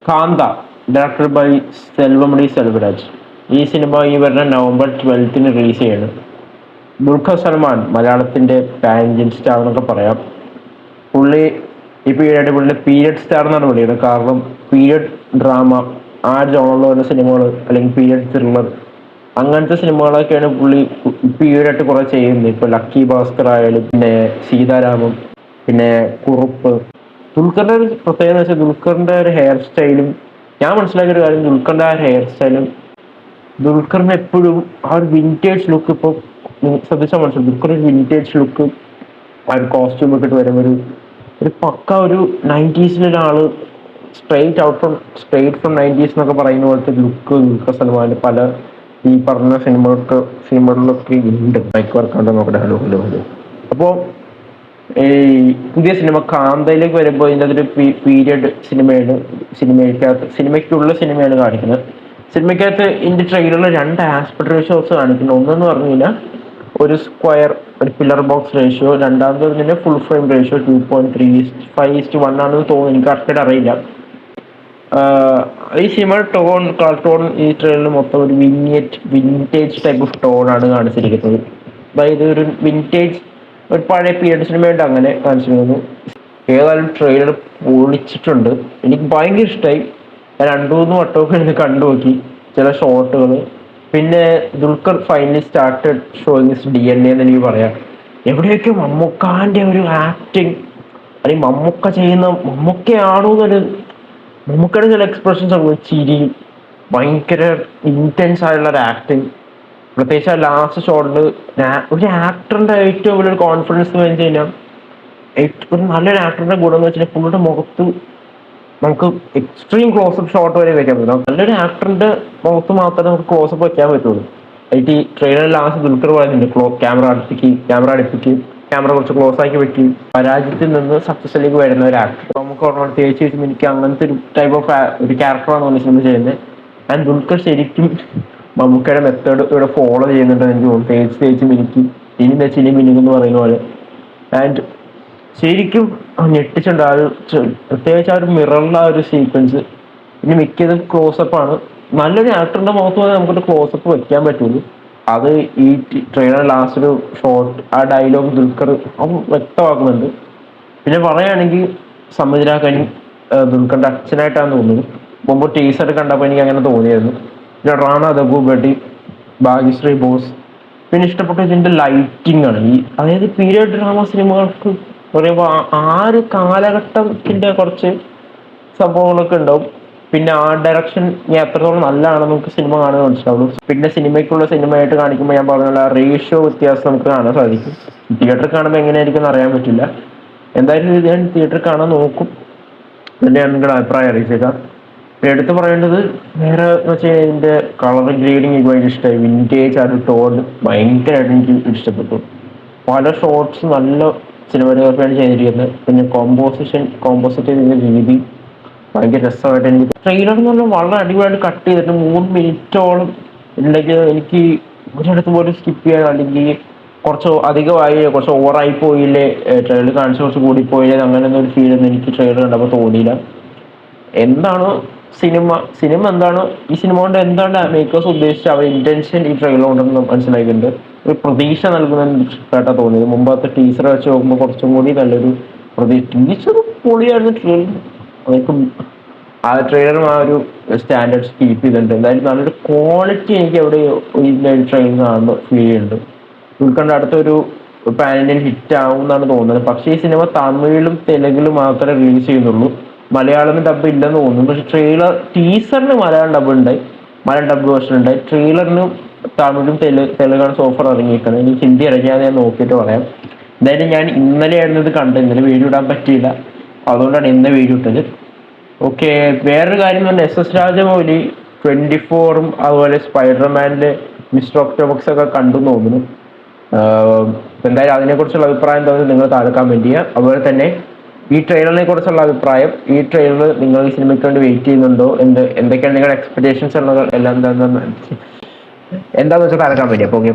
Kantha directed by Selvamani Selvaraj. ഈ cinema ഈ വരുന്ന നവംബർ 12 റിലീസ് ചെയ്യാണ്. ദുൽഖർ സൽമാൻ മലയാളത്തിന്റെ പാൻ ഇന്ത്യൻ സ്റ്റാർ എന്നൊക്കെ പറയാം. പുള്ളി ഈ പീരീഡ് പുള്ളിയുടെ പീരിയഡ് സ്റ്റാർ എന്നാണ് വിളിക്കുന്നത്. കാരണം പീരിയഡ് ഡ്രാമ ആ ജോണിൽ വരുന്ന സിനിമകൾ അല്ലെങ്കിൽ പീരിയഡ് ത്രില്ലർ അങ്ങനത്തെ സിനിമകളൊക്കെയാണ് പുള്ളി പീരിയഡ് കുറെ ചെയ്യുന്നത്. ഇപ്പൊ ലക്കി ഭാസ്കർ ആയാലും പിന്നെ സീതാരാമം പിന്നെ കുറുപ്പ്. ദുൽഖറിന്റെ ഒരു പ്രത്യേകത എന്ന് വെച്ചാൽ ദുൽഖറിന്റെ ഒരു ഹെയർ സ്റ്റൈലും ഞാൻ മനസ്സിലാക്കിയ ഒരു കാര്യം, ദുൽഖറിന്റെ ആ ഹെയർ സ്റ്റൈലും ദുൽഖറിന് എപ്പോഴും ആ ഒരു വിന്റേജ് ലുക്ക്. ഇപ്പോൾ ശ്രദ്ധിച്ചാൽ മനസ്സിലാവും ദുൽഖർ ഒരു വിന്റേജ് ലുക്ക് ആ ഒരു കോസ്റ്റ്യൂം ഒക്കെ ഇട്ട് വരുമ്പോൾ ഒരു പക്ക ഒരു 90s ഒരാള് സ്ട്രെയിറ്റ് ഫ്രം 90s എന്നൊക്കെ പറയുന്ന പോലത്തെ ലുക്ക് ദുൽഖർ സൽമാന്റെ പല ഈ പറഞ്ഞ സിനിമകളിലൊക്കെ ഉണ്ട്. മൈക്ക് വർക്കുണ്ട് നോക്കട്ടെ. Hello hello hello. അപ്പോൾ ഈ പുതിയ സിനിമ കാന്തയിലേക്ക് വരുമ്പോൾ ഇതിൻ്റെ അതൊരു പീരിയഡ് സിനിമയ്ക്കുള്ള സിനിമയാണ് കാണിക്കുന്നത്. സിനിമയ്ക്കകത്ത് ഇതിന്റെ ട്രെയിലറിൽ 2 ആസ്പെക്ട് റേഷ്യോസ് കാണിക്കുന്നു. ഒന്നെന്ന് പറഞ്ഞു കഴിഞ്ഞാൽ ഒരു സ്ക്വയർ ഒരു പില്ലർ ബോക്സ് റേഷ്യോ, രണ്ടാമത് പറഞ്ഞാൽ ഫുൾ ഫ്രെയിം റേഷ്യോ 2.35:1 ആണെന്ന് തോന്നുന്നു. എനിക്ക് കറക്റ്റായിട്ട് അറിയില്ല. ഈ സിനിമ ടോൺ ഈ ട്രെയിലറിൽ മൊത്തം ഒരു വിന്റേജ് ടൈപ്പ് ഓഫ് ടോണാണ് കാണിച്ചിരിക്കുന്നത്. അതായത് ഒരു വിന്റേജ് ഒരു പഴയ പീരിയഡ് സിനിമയുണ്ട് അങ്ങനെ കാണിച്ചിരുന്നു. ഏതായാലും ട്രെയിലർ പൊളിച്ചിട്ടുണ്ട്. എനിക്ക് ഭയങ്കര ഇഷ്ടമായി. ഞാൻ 2-3 വട്ടമൊക്കെ എനിക്ക് കണ്ടു നോക്കി ചില ഷോട്ടുകൾ. പിന്നെ Dulquer finally started showing DNA എന്ന് എനിക്ക് പറയാം. എവിടെയൊക്കെ മമ്മൂക്കാന്റെ ഒരു ആക്ടിങ് അല്ലെങ്കിൽ മമ്മൂക്ക ചെയ്യുന്ന മമ്മൂക്കയാണോ എന്നൊരു മമ്മൂക്കയുടെ ചില എക്സ്പ്രഷൻസ് ആണ്. ചിരി, ഭയങ്കര ഇന്റൻസ് ആയിട്ടുള്ള ഒരു ആക്ടിങ്. പ്രത്യേകിച്ച് ആ ലാസ്റ്റ് ഷോട്ടില് ഒരു ആക്ടറിന്റെ ഏറ്റവും വലിയൊരു കോൺഫിഡൻസ് എന്ന് വെച്ച് കഴിഞ്ഞാൽ ഒരു നല്ലൊരു ആക്ടറിന്റെ ഗുണം എന്ന് വെച്ചാൽ പുള്ളിയുടെ മുഖത്ത് നമുക്ക് എക്സ്ട്രീം ക്ലോസപ്പ് ഷോട്ട് വരെ വെക്കാൻ പറ്റും. നല്ലൊരു ആക്ടറിന്റെ മുഖത്ത് മാത്രമേ നമുക്ക് ക്ലോസപ്പ് വെക്കാൻ പറ്റുള്ളൂ. ഈ ട്രെയിലറിൽ ലാസ്റ്റ് ദുൽഖർ പറയുന്നുണ്ട് ക്യാമറ അടുപ്പിക്ക് ക്യാമറ കുറച്ച് ക്ലോസ് ആക്കി വെക്കി. പരാജയത്തിൽ നിന്ന് സക്സസിലേക്ക് വരുന്ന ഒരു ആക്ടർ നമുക്ക് ഓർമ്മ തേച്ച് വെച്ച് എനിക്ക് അങ്ങനത്തെ ഒരു ടൈപ്പ് ഓഫ് ഒരു ക്യാരക്ടറാണ് നമ്മൾ സിനിമ ചെയ്യുന്നത്. ആൻഡ് ദുൽഖർ ശരിക്കും മമ്മൂക്കയുടെ മെത്തേഡ് ഇവിടെ ഫോളോ ചെയ്യുന്നുണ്ട് എനിക്ക് തോന്നുന്നു. തേച്ച് മിനിക്കും ഇനി വെച്ച് ഇനി മിനിക്കും എന്ന് പറയുന്ന പോലെ. ആൻഡ് ശരിക്കും ഞെട്ടിച്ചുണ്ട് ആ ഒരു പ്രത്യേകിച്ച് ആ ഒരു മിററിലെ ആ ഒരു സീക്വൻസ്. ഇനി മിക്കതും ക്ലോസപ്പാണ്. നല്ലൊരു ആക്ടറിന്റെ മുഖത്ത് പോയി നമുക്കൊരു ക്ലോസപ്പ് വെക്കാൻ പറ്റുള്ളൂ. അത് ഈ ട്രെയിലർ ലാസ്റ്റ് ഒരു ഷോട്ട് ആ ഡയലോഗ് ദുൽഖർ വ്യക്തമാക്കുന്നുണ്ട്. പിന്നെ പറയുകയാണെങ്കിൽ സമുദ്രാഖനി ദുൽഖറിന്റെ അച്ഛനായിട്ടാണ് തോന്നുന്നത്. മുമ്പ് ടീസർ കണ്ടപ്പോൾ എനിക്ക് അങ്ങനെ തോന്നിയായിരുന്നു. പിന്നെ റാണ ദഗുബട്ടി, ഭാഗ്യശ്രീ ബോസ്. പിന്നെ ഇഷ്ടപ്പെട്ട ഇതിന്റെ ലൈറ്റിംഗ് ആണ്. അതായത് പീരിയഡ് ഡ്രാമ സിനിമകൾക്ക് പറയുമ്പോൾ ആ ഒരു കാലഘട്ടത്തിന്റെ കുറച്ച് സംഭവങ്ങളൊക്കെ ഉണ്ടാവും. പിന്നെ ആ ഡയറക്ഷൻ എത്രത്തോളം നല്ലതാണെന്ന് നമുക്ക് സിനിമ കാണാൻ മനസ്സിലാവുള്ളൂ. പിന്നെ സിനിമയായിട്ട് കാണിക്കുമ്പോൾ ഞാൻ പറഞ്ഞ റേഷ്യോ വ്യത്യാസം നമുക്ക് കാണാൻ സാധിക്കും. തിയേറ്ററിൽ കാണുമ്പോൾ എങ്ങനെയായിരിക്കും എന്ന് അറിയാൻ പറ്റില്ല. എന്തായാലും ഇത് ഞാൻ തിയേറ്ററിൽ കാണാൻ നോക്കും. തന്നെയാണ് നിങ്ങളുടെ അഭിപ്രായം അറിയിച്ചേക്കാം. പിന്നെ എടുത്ത് പറയേണ്ടത് വേറെ എന്ന് വെച്ചാൽ ഇതിന്റെ കളർ ഗ്രേഡിങ് എനിക്ക് ഭയങ്കര ഇഷ്ടമായി. വിന്റേജ് ആ ഒരു ടോൺ ഭയങ്കരമായിട്ട് എനിക്ക് ഇഷ്ടപ്പെട്ടു. പല ഷോട്ട്സ് നല്ല സിനിമാറ്റോഗ്രാഫിയാണ് ചെയ്തിരിക്കുന്നത്. പിന്നെ കോമ്പോസിറ്റ് ചെയ്തിരുന്ന രീതി ഭയങ്കര രസമായിട്ട് എനിക്ക് ട്രെയിലർ എന്ന് പറഞ്ഞാൽ വളരെ അടിപൊളിയായിട്ട് കട്ട് ചെയ്തിട്ട് 3 മിനിറ്റോളം ഉണ്ടെങ്കിൽ എനിക്ക് ഒരിടത്ത് പോലും സ്കിപ്പ് ചെയ്യാൻ അല്ലെങ്കിൽ കുറച്ച് അധികമായി കുറച്ച് ഓവറായി പോയില്ലേ, ട്രെയിലർ കാണിച്ച് കുറച്ച് കൂടിപ്പോയില്ലേ, അങ്ങനെയൊന്നും ഒരു ഫീൽ ഒന്നും എനിക്ക് ട്രെയിലർ കണ്ടപ്പോൾ തോന്നിയില്ല. എന്താണ് സിനിമ എന്താണ് ഈ സിനിമ കൊണ്ട് എന്താണ് മേക്കേഴ്സ് ഉദ്ദേശിച്ച അവർ ഇന്റൻഷൻ ഈ ട്രെയിലർ കൊണ്ടെന്ന് മനസ്സിലാക്കിയിട്ടുണ്ട്. ഒരു പ്രതീക്ഷ നൽകുന്നതായിട്ടാണ് തോന്നിയത്. മുമ്പത്തെ ടീച്ചർ വെച്ച് നോക്കുമ്പോൾ കുറച്ചും കൂടി നല്ലൊരു ടീച്ചർ പൊളിയായിരുന്നു. ആ ട്രെയിലറും ആ ഒരു സ്റ്റാൻഡേർഡ്സ് കീപ്പ് ചെയ്തിട്ടുണ്ട്. എന്തായാലും നല്ലൊരു ക്വാളിറ്റി എനിക്ക് അവിടെ ട്രെയിലർ കാണുമ്പോൾ ഫീൽ ചെയ്യുന്നുണ്ട്. ഉൾക്കണ്ട അടുത്തൊരു പാൻ ഇന്ത്യൻ ഹിറ്റ് ആവും എന്നാണ് തോന്നുന്നത്. പക്ഷേ ഈ സിനിമ തമിഴിലും തെലുങ്കിലും മാത്രമേ റിലീസ് ചെയ്യുന്നുള്ളൂ. മലയാളം ഡബ് ഇല്ലെന്ന് തോന്നുന്നു. പക്ഷെ ടീസറിന് മലയാളം ഡബ് വേർഷൻ ഉണ്ടായി. ട്രെയിലറിന് തമിഴും തെലുങ്കാണ് സോഫർ ഇറങ്ങിയിരിക്കുന്നത്. എനിക്ക് ഹിന്ദി ഇറങ്ങിയാൽ ഞാൻ നോക്കിയിട്ട് പറയാം. എന്തായാലും ഞാൻ ഇന്നലെയായിരുന്നു ഇത് കണ്ടത്. ഇന്നലെ വീഡിയോ ഇടാൻ പറ്റിയില്ല, അതുകൊണ്ടാണ് ഇന്ന് വീഡിയോ ഇട്ടത്. ഓക്കെ. വേറൊരു കാര്യം എന്ന് പറഞ്ഞാൽ SS രാജമൗലി 24 അതുപോലെ സ്പൈഡർമാനിലെ മിസ്റ്റർ ഒക്ടോബക്സ് ഒക്കെ കണ്ടു തോന്നുന്നു. എന്തായാലും അതിനെക്കുറിച്ചുള്ള അഭിപ്രായം തോന്നുന്നത് നിങ്ങൾ താഴെ കമന്റ് ചെയ്യുക. അതുപോലെ തന്നെ ഈ ട്രെയിലറിനെ കുറിച്ചുള്ള അഭിപ്രായം, ഈ ട്രെയിലർ നിങ്ങൾ ഈ സിനിമയ്ക്ക് വേണ്ടി വെയിറ്റ് ചെയ്യുന്നുണ്ടോ, എന്തൊക്കെയാണ് നിങ്ങളുടെ എക്സ്പെക്ടേഷൻസ് ഉള്ളത്, എല്ലാം എന്താണെന്ന് വെച്ചാൽ താഴെ കമന്റ് ചെയ്യാം. ഓക്കെ.